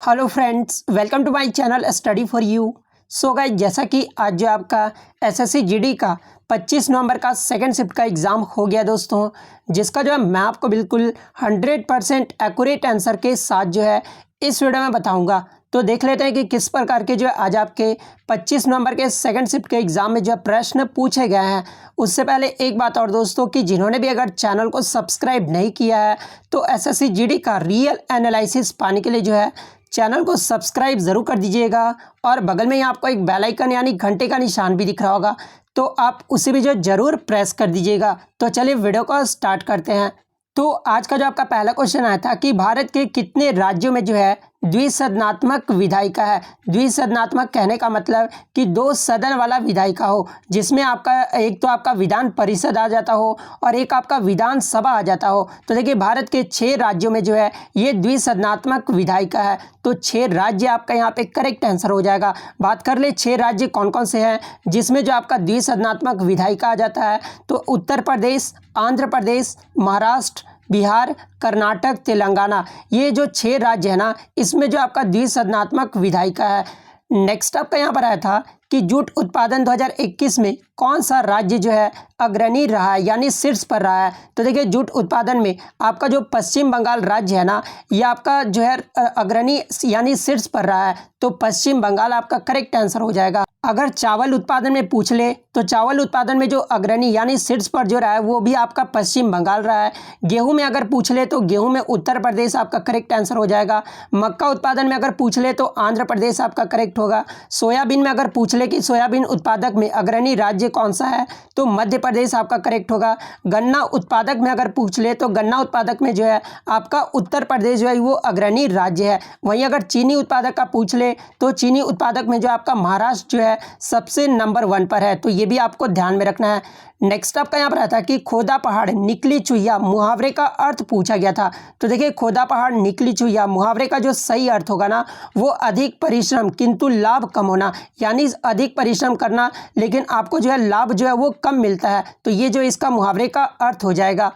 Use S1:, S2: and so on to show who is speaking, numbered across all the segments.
S1: Hello friends, welcome to my channel study for you. So guys, जैसा कि आज जो आपका एसएससी जीडी का 25 नवंबर का सेकंड शिफ्ट का एग्ज़ाम हो गया दोस्तों, जिसका जो है मैं आपको बिल्कुल 100% एक्यूरेट आंसर के साथ जो है इस वीडियो में बताऊंगा। तो देख लेते हैं कि किस प्रकार के जो है आज आपके 25 नवंबर के सेकंड शिफ्ट के एग्ज़ाम में जो है प्रश्न पूछे गए हैं। उससे पहले एक बात और दोस्तों, कि जिन्होंने भी अगर चैनल को सब्सक्राइब नहीं किया है तो एसएससी जीडी का रियल एनालिसिस पाने के लिए जो है चैनल को सब्सक्राइब ज़रूर कर दीजिएगा। और बगल में ही आपको एक बेल आइकन यानी घंटे का निशान भी दिख रहा होगा, तो आप उसे भी जो ज़रूर प्रेस कर दीजिएगा। तो चलिए वीडियो को स्टार्ट करते हैं। तो आज का जो आपका पहला क्वेश्चन आया था कि भारत के कितने राज्यों में जो है द्विसदनात्मक विधायिका है। द्विसदनात्मक कहने का मतलब कि दो सदन वाला विधायिका हो, जिसमें आपका एक तो आपका विधान परिषद आ जाता हो और एक आपका विधान सभा आ जाता हो। तो देखिए, भारत के 6 राज्यों में जो है ये द्विसदनात्मक विधायिका है। तो 6 राज्य आपका यहाँ पे करेक्ट आंसर हो जाएगा। बात कर ले 6 राज्य कौन कौन से हैं जिसमें जो आपका द्विसदनात्मक विधायिका आ जाता है। तो उत्तर प्रदेश, आंध्र प्रदेश, महाराष्ट्र, बिहार, कर्नाटक, तेलंगाना, ये जो 6 राज्य है ना, इसमें जो आपका द्विसदनात्मक विधायिका है। नेक्स्ट आपका यहाँ पर आया था कि जूट उत्पादन 2021 में कौन सा राज्य जो है अग्रणी रहा है यानी शीर्ष पर रहा है। तो देखिए, जूट उत्पादन में आपका जो पश्चिम बंगाल राज्य है ना, ये आपका जो है अग्रणी यानी शीर्ष पर रहा है। तो पश्चिम बंगाल आपका करेक्ट आंसर हो जाएगा। अगर चावल उत्पादन में पूछ ले तो चावल उत्पादन में जो अग्रणी यानी शीर्ष पर जो रहा है वो भी आपका पश्चिम बंगाल रहा है। गेहूं में अगर पूछ ले तो गेहूं में उत्तर प्रदेश आपका करेक्ट आंसर हो जाएगा। मक्का उत्पादन में अगर पूछ ले तो आंध्र प्रदेश आपका करेक्ट होगा। सोयाबीन में अगर पूछ ले कि सोयाबीन उत्पादक में अग्रणी राज्य कौन सा है, तो मध्य प्रदेश आपका करेक्ट होगा। गन्ना उत्पादक में अगर पूछ ले तो गन्ना उत्पादक में जो है आपका उत्तर प्रदेश जो है वो अग्रणी राज्य है। वहीं अगर चीनी उत्पादक का पूछ ले तो चीनी उत्पादक में जो आपका महाराष्ट्र जो है सबसे नंबर 1 पर है। तो ये भी आपको ध्यान में रखना है। नेक्स्ट आपका यहाँ पर आता है कि खोदा पहाड़ निकली चुहिया मुहावरे का अर्थ पूछा गया था। तो देखिए, खोदा पहाड़ निकली चुहिया मुहावरे का जो सही अर्थ होगा ना, वो अधिक परिश्रम किंतु लाभ कम होना, यानी अधिक परिश्रम करना लेकिन आपको जो है लाभ जो है वो कम मिलता है। तो ये जो इसका मुहावरे का अर्थ हो जाएगा।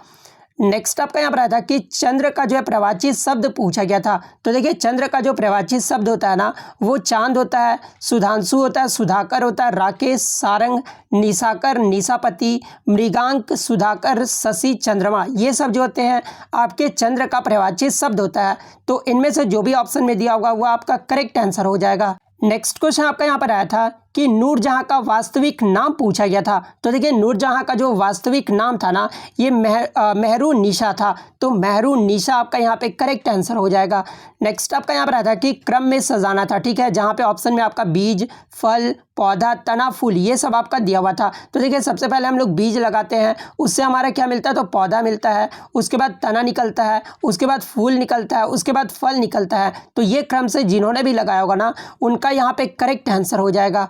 S1: नेक्स्ट आपका यहाँ पर आया था कि चंद्र का जो है प्रवाची शब्द पूछा गया था। तो देखिए, चंद्र का जो प्रवाची शब्द होता है ना, वो चांद होता है, सुधांशु होता है, सुधाकर होता है, राकेश, सारंग, निशाकर, निशापति, मृगांक, सुधाकर, शशि, चंद्रमा, ये सब जो होते हैं आपके चंद्र का प्रवाची शब्द होता है। तो इनमें से जो भी ऑप्शन में दिया होगा वो आपका करेक्ट आंसर हो जाएगा। नेक्स्ट क्वेश्चन आपका यहाँ पर आया था कि नूरजहां का वास्तविक नाम पूछा गया था। तो देखिए, नूरजहां का जो वास्तविक नाम था ना, ये मेहरुन्निसा था। तो मेहरुन्निसा आपका यहाँ पे करेक्ट आंसर हो जाएगा। नेक्स्ट आपका यहाँ पर आया था कि क्रम में सजाना था, ठीक है, जहाँ पे ऑप्शन में आपका बीज, फल, पौधा, तना, फूल, ये सब आपका दिया हुआ था। तो देखिए, सबसे पहले हम लोग बीज लगाते हैं, उससे हमारा क्या मिलता है, तो पौधा मिलता है, उसके बाद तना निकलता है, उसके बाद फूल निकलता है, उसके बाद फल निकलता है। तो ये क्रम से जिन्होंने भी लगाया होगा ना, उनका यहाँ पे करेक्ट आंसर हो जाएगा।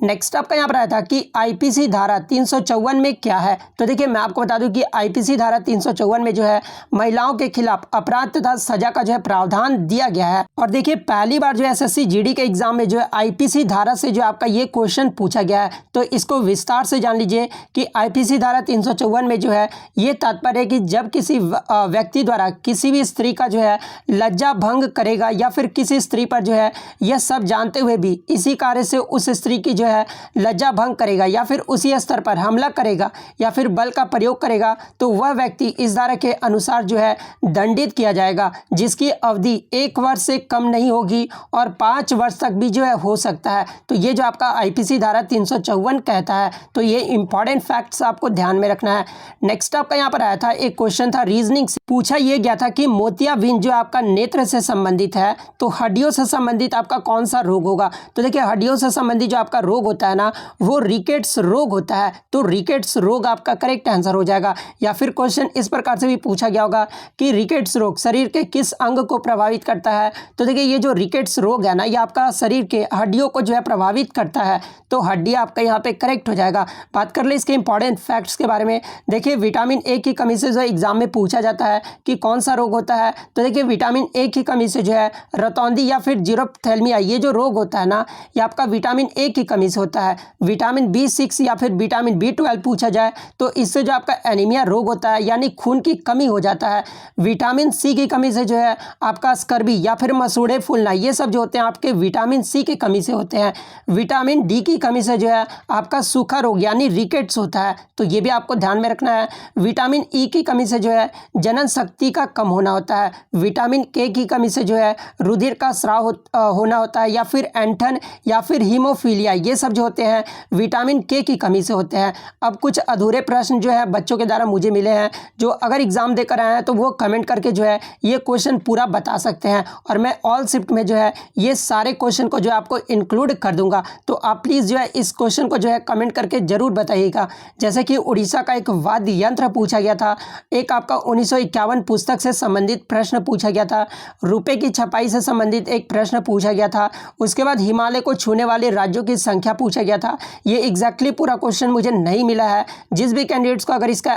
S1: नेक्स्ट आपका यहाँ पर आया था कि आईपीसी धारा 354 में क्या है। तो देखिए, मैं आपको बता दूं कि आईपीसी धारा 354 में जो है महिलाओं के खिलाफ अपराध तथा सजा का जो है प्रावधान दिया गया है। और देखिए, पहली बार जो एसएससी जीडी के एग्जाम में जो है आईपीसी धारा से जो आपका ये क्वेश्चन पूछा गया है। तो इसको विस्तार से जान लीजिए कि आईपीसी धारा 354 में जो है ये तात्पर्य है कि जब किसी व्यक्ति द्वारा किसी भी स्त्री का जो है लज्जा भंग करेगा या फिर किसी स्त्री पर जो है यह सब जानते हुए भी इसी कार्य से उस स्त्री की जो है लज्जा भंग करेगा या फिर उसी स्तर पर हमला करेगा या फिर बल का प्रयोग करेगा, तो वह व्यक्ति इस धारा के अनुसार जो है दंडित किया जाएगा, जिसकी अवधि 1 वर्ष से कम नहीं होगी और 5 वर्ष तक भी जो है हो सकता है। तो ये जो आपका आईपीसी धारा 354 कहता है। तो ये इंपॉर्टेंट फैक्ट्स आपको ध्यान में रखना है। नेक्स्ट आपका यहाँ पर आया था एक क्वेश्चन था रीजनिंग से, पूछा यह गया था कि मोतियाबिंद जो आपका नेत्र से संबंधित है, तो हड्डियों से संबंधित आपका कौन सा रोग होगा। तो देखिए, हड्डियों से संबंधित जो आपका रोग होता है ना, वो रिकेट्स रोग होता है। तो रिकेट्स रोग आपका करेक्ट आंसर हो जाएगा। या फिर क्वेश्चन इस प्रकार से भी पूछा गया होगा कि रिकेट्स रोग शरीर के किस अंग को प्रभावित करता है। तो देखिए, ये जो रिकेट्स रोग है ना, ये आपका शरीर के हड्डियों को जो है प्रभावित करता है। तो हड्डी आपका यहाँ पे करेक्ट हो जाएगा। बात कर ले इसके इंपॉर्टेंट फैक्ट्स के बारे में। देखिए, विटामिन ए की कमी से जो एग्जाम में पूछा जाता है कि कौन सा रोग होता है। तो देखिए, विटामिन ए की कमी से जो है रतौंधी या फिर जीरोप्थेल्मिया, ये जो रोग होता है ना, ये आपका विटामिन ए की कमी कमी से होता है। विटामिन B6 या फिर विटामिन B12 पूछा जाए तो इससे जो आपका एनीमिया रोग होता है यानी खून की कमी हो जाता है। विटामिन C की कमी से जो है आपका स्कर्वी या फिर मसूड़े फूलना, ये सब जो होते हैं आपके विटामिन C की कमी से होते हैं। विटामिन D की कमी से जो है आपका सूखा रोग यानी रिकेट्स होता है, तो ये भी आपको ध्यान में रखना है। विटामिन E की कमी से जो है जनन शक्ति का कम होना होता है। विटामिन K की कमी से जो है रुधिर का स्राव होना होता है या फिर ऐंठन या फिर हीमोफीलिया, ये सब जो होते हैं विटामिन K की कमी से होते हैं। अब कुछ अधूरे प्रश्न जो है बच्चों के द्वारा मुझे मिले हैं, जो अगर एग्जाम देकर आए हैं तो वो कमेंट करके जो है ये क्वेश्चन पूरा बता सकते हैं, और मैं ऑल शिफ्ट में जो है ये सारे क्वेश्चन को जो है आपको इंक्लूड कर दूंगा। तो आप प्लीज़ जो है इस क्वेश्चन को जो है कमेंट करके जरूर बताइएगा। जैसे कि उड़ीसा का एक वाद्य यंत्र पूछा गया था, एक आपका 1951 पुस्तक से संबंधित प्रश्न पूछा गया था, रुपए की छपाई से संबंधित एक प्रश्न पूछा गया था, उसके बाद हिमालय को छूने वाले राज्यों की संख्या पूछा गया था। ये एग्जैक्टली पूरा क्वेश्चन मुझे नहीं मिला है। जिस भी कैंडिडेट्स को अगर इसका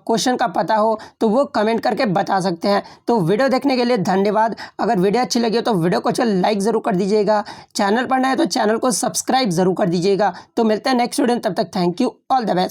S1: क्वेश्चन का पता हो तो वो कमेंट करके बता सकते हैं। तो वीडियो देखने के लिए धन्यवाद। अगर वीडियो अच्छी लगी हो तो वीडियो को लाइक ज़रूर कर दीजिएगा, चैनल पर नए हैं तो चैनल को सब्सक्राइब ज़रूर कर दीजिएगा। तो मिलते हैं नेक्स्ट वीडियो में, तब तक thank you, all the best.